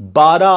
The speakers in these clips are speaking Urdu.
12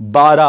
12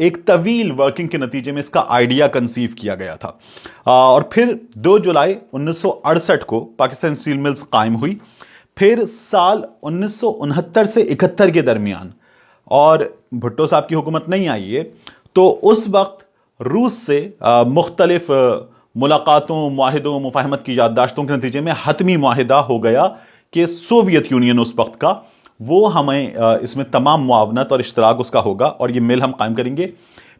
ایک طویل ورکنگ کے نتیجے میں اس کا آئیڈیا کنسیو کیا گیا تھا اور پھر 2 جولائی 1968 کو پاکستان اسٹیل ملز قائم ہوئی. پھر سال 1969 سے 71 کے درمیان اور بھٹو صاحب کی حکومت نہیں آئی ہے تو اس وقت روس سے مختلف ملاقاتوں، معاہدوں، مفاہمت کی یادداشتوں کے نتیجے میں حتمی معاہدہ ہو گیا کہ سوویت یونین اس وقت کا وہ ہمیں اس میں تمام معاونت اور اشتراک اس کا ہوگا اور یہ مل ہم قائم کریں گے.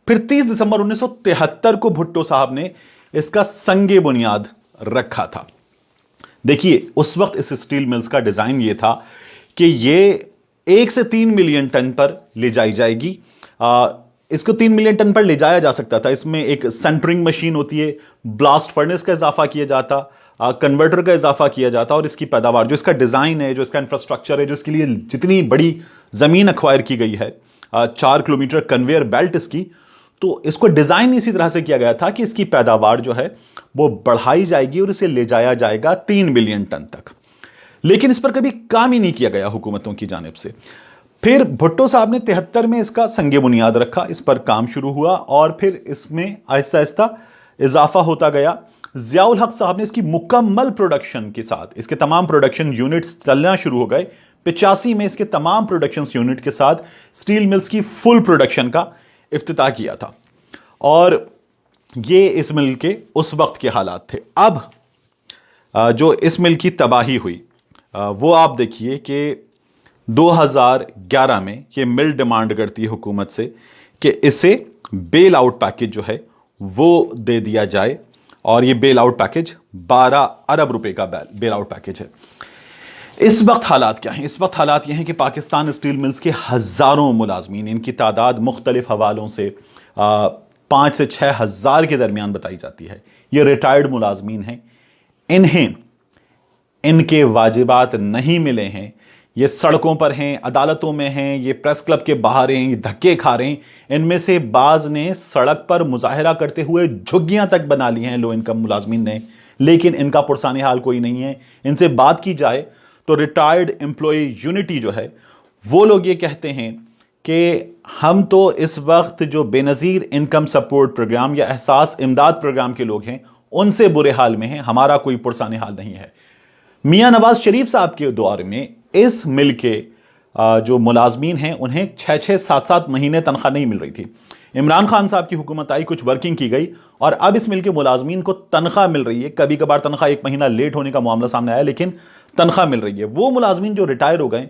پھر 30 دسمبر 1973 کو بھٹو صاحب نے اس کا سنگ بنیاد رکھا تھا. دیکھیے اس وقت اس اسٹیل ملز کا ڈیزائن یہ تھا کہ یہ 1 سے 3 ملین ٹن پر لے جائی جائے گی. اس کو 3 ملین ٹن پر لے جایا جا سکتا تھا. اس میں ایک سینٹرنگ مشین ہوتی ہے، بلاسٹ فرنس کا اضافہ کیا جاتا، کنورٹر کا اضافہ کیا جاتا اور اس کی پیداوار جو اس کا ڈیزائن ہے، جو اس کا انفراسٹرکچر ہے، جو اس کے لیے جتنی بڑی زمین ایکوائر کی گئی ہے 4 کلومیٹر کنویئر بیلٹ اس کی، تو اس کو ڈیزائن اسی طرح سے کیا گیا تھا کہ اس کی پیداوار جو ہے وہ بڑھائی جائے گی اور اسے لے جایا جائے گا 3 ملین ٹن تک. لیکن اس پر کبھی کام ہی نہیں کیا گیا حکومتوں کی جانب سے. پھر بھٹو صاحب نے 73 میں اس کا سنگ بنیاد رکھا، اس پر کام شروع ہوا اور پھر اس میں آہستہ آہستہ اضافہ ہوتا گیا. ضیاء الحق صاحب نے اس کی مکمل پروڈکشن کے ساتھ اس کے تمام پروڈکشن یونٹس چلنا شروع ہو گئے. 85 میں اس کے تمام پروڈکشن یونٹ کے ساتھ اسٹیل ملز کی فل پروڈکشن کا افتتاح کیا تھا اور یہ اس مل کے اس وقت کے حالات تھے. اب جو اس مل کی تباہی ہوئی وہ آپ دیکھیے کہ 2011 میں یہ مل ڈیمانڈ کرتی ہے حکومت سے کہ اسے بیل آؤٹ پیکج جو ہے وہ دے دیا جائے اور یہ بیل آؤٹ پیکج 12 ارب روپے کا بیل آؤٹ پیکج ہے. اس وقت حالات کیا ہیں؟ اس وقت حالات یہ ہیں کہ پاکستان اسٹیل ملز کے ہزاروں ملازمین، ان کی تعداد مختلف حوالوں سے 5 سے 6 ہزار کے درمیان بتائی جاتی ہے. یہ ریٹائرڈ ملازمین ہیں، انہیں ان کے واجبات نہیں ملے ہیں، یہ سڑکوں پر ہیں، عدالتوں میں ہیں، یہ پریس کلب کے باہر ہیں، یہ دھکے کھا رہے ہیں. ان میں سے بعض نے سڑک پر مظاہرہ کرتے ہوئے جھگیاں تک بنا لی ہیں لو انکم ملازمین نے، لیکن ان کا پرسان حال کوئی نہیں ہے. ان سے بات کی جائے تو ریٹائرڈ امپلائی یونٹی جو ہے وہ لوگ یہ کہتے ہیں کہ ہم تو اس وقت جو بے نظیر انکم سپورٹ پروگرام یا احساس امداد پروگرام کے لوگ ہیں ان سے برے حال میں ہیں، ہمارا کوئی پرسان حال نہیں ہے. میاں نواز شریف صاحب کے دور میں اس مل کے جو ملازمین ہیں انہیں 6-6 7-7 مہینے تنخواہ نہیں مل رہی تھی. عمران خان صاحب کی حکومت آئی، کچھ ورکنگ کی گئی اور اب اس مل کے ملازمین کو تنخواہ مل رہی ہے. کبھی کبھار تنخواہ 1 مہینہ لیٹ ہونے کا معاملہ سامنے آیا لیکن تنخواہ مل رہی ہے. وہ ملازمین جو ریٹائر ہو گئے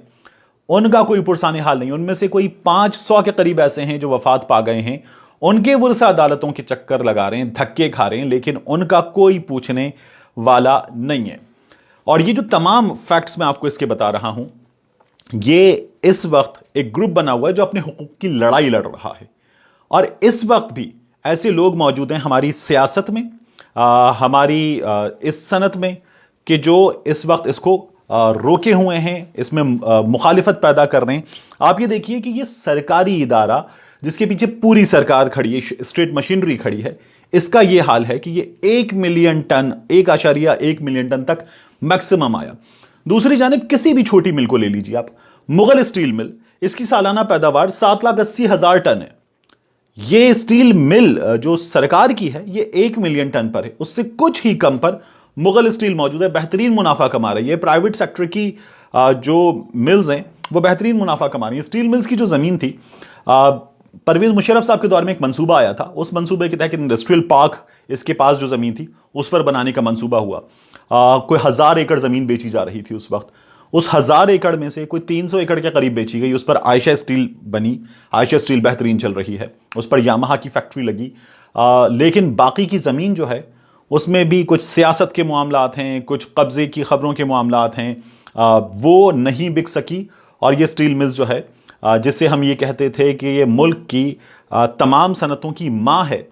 ان کا کوئی پرسان حال نہیں. ان میں سے کوئی 500 کے قریب ایسے ہیں جو وفات پا گئے ہیں، ان کے ورثہ عدالتوں کے چکر لگا رہے ہیں، دھکے کھا رہے ہیں، لیکن ان کا کوئی پوچھنے والا نہیں ہے. اور یہ جو تمام فیکٹس میں آپ کو اس کے بتا رہا ہوں، یہ اس وقت ایک گروپ بنا ہوا ہے جو اپنے حقوق کی لڑائی لڑ رہا ہے. اور اس وقت بھی ایسے لوگ موجود ہیں ہماری سیاست میں، ہماری اس صنعت میں، کہ جو اس وقت اس کو روکے ہوئے ہیں، اس میں مخالفت پیدا کر رہے ہیں. آپ یہ دیکھیے کہ یہ سرکاری ادارہ جس کے پیچھے پوری سرکار کھڑی ہے، اسٹیٹ مشینری کھڑی ہے، اس کا یہ حال ہے کہ یہ 1 ملین ٹن 1.1 ملین ٹن تک میکسیمم آیا. دوسری جانب کسی بھی چھوٹی مل کو لے لیجیے آپ، مغل اسٹیل مل، اس کی سالانہ پیداوار 7,80,000 ٹن ہے. یہ اسٹیل مل جو سرکار کی ہے یہ 1 ملین ٹن پر ہے، اس سے کچھ ہی کم پر مغل اسٹیل موجود ہے، بہترین منافع کما رہی ہے. پرائیویٹ سیکٹر کی جو ملز ہیں وہ بہترین منافع کما رہی ہیں. اسٹیل ملز کی جو زمین تھی، پرویز مشرف صاحب کے دور میں ایک منصوبہ آیا تھا، اس منصوبے کے تحت انڈسٹریل پارک اس کے پاس جو زمین تھی اس پر بنانے کا منصوبہ ہوا. کوئی 1000 ایکڑ زمین بیچی جا رہی تھی اس وقت. اس 1000 ایکڑ میں سے کوئی 300 ایکڑ کے قریب بیچی گئی، اس پر عائشہ اسٹیل بنی. عائشہ اسٹیل بہترین چل رہی ہے، اس پر یامہا کی فیکٹری لگی. لیکن باقی کی زمین جو ہے اس میں بھی کچھ سیاست کے معاملات ہیں، کچھ قبضے کی خبروں کے معاملات ہیں، وہ نہیں بک سکی. اور یہ اسٹیل ملز جو ہے جس سے ہم یہ کہتے تھے کہ یہ ملک کی تمام صنعتوں کی ماں ہے،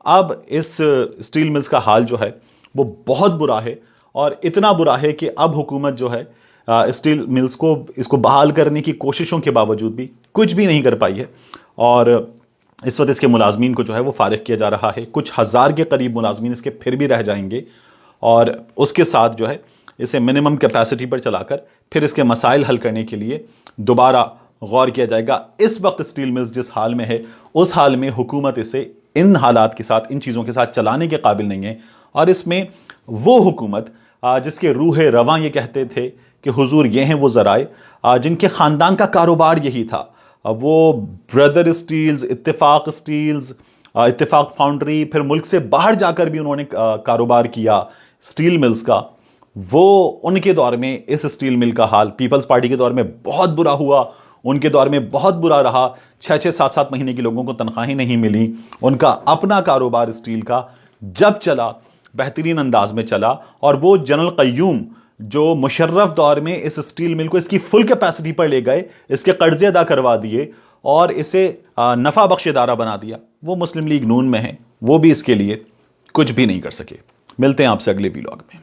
اب اس اسٹیل ملز کا حال جو ہے وہ بہت برا ہے. اور اتنا برا ہے کہ اب حکومت جو ہے اسٹیل ملز کو اس کو بحال کرنے کی کوششوں کے باوجود بھی کچھ بھی نہیں کر پائی ہے. اور اس وقت اس کے ملازمین کو جو ہے وہ فارغ کیا جا رہا ہے. کچھ ہزار کے قریب ملازمین اس کے پھر بھی رہ جائیں گے اور اس کے ساتھ جو ہے اسے منیمم کیپیسٹی پر چلا کر پھر اس کے مسائل حل کرنے کے لیے دوبارہ غور کیا جائے گا۔ اس وقت اسٹیل ملز جس حال میں ہے اس حال میں حکومت اسے ان حالات کے ساتھ، ان چیزوں کے ساتھ چلانے کے قابل نہیں ہے، اور اس میں وہ حکومت جس کے روح رواں یہ کہتے تھے کہ حضور یہ ہیں وہ ذرائع، جن کے خاندان کا کاروبار یہی تھا، وہ بردر اسٹیلز، اتفاق اسٹیلز، اتفاق فاؤنڈری، پھر ملک سے باہر جا کر بھی انہوں نے کاروبار کیا اسٹیل ملز کا، وہ ان کے دور میں اس اسٹیل مل کا حال پیپلز پارٹی کے دور میں بہت برا ہوا، ان کے دور میں بہت برا رہا، 6-6 7-7 مہینے کے لوگوں کو تنخواہیں نہیں ملی، ان کا اپنا کاروبار اسٹیل کا جب چلا بہترین انداز میں چلا، اور وہ جنرل قیوم جو مشرف دور میں اس اسٹیل مل کو اس کی فل کیپیسٹی پر لے گئے، اس کے قرضے ادا کروا دیے اور اسے نفع بخش ادارہ بنا دیا، وہ مسلم لیگ نون میں ہیں، وہ بھی اس کے لیے کچھ بھی نہیں کر سکے۔ ملتے ہیں آپ سے اگلے ویلاگ میں۔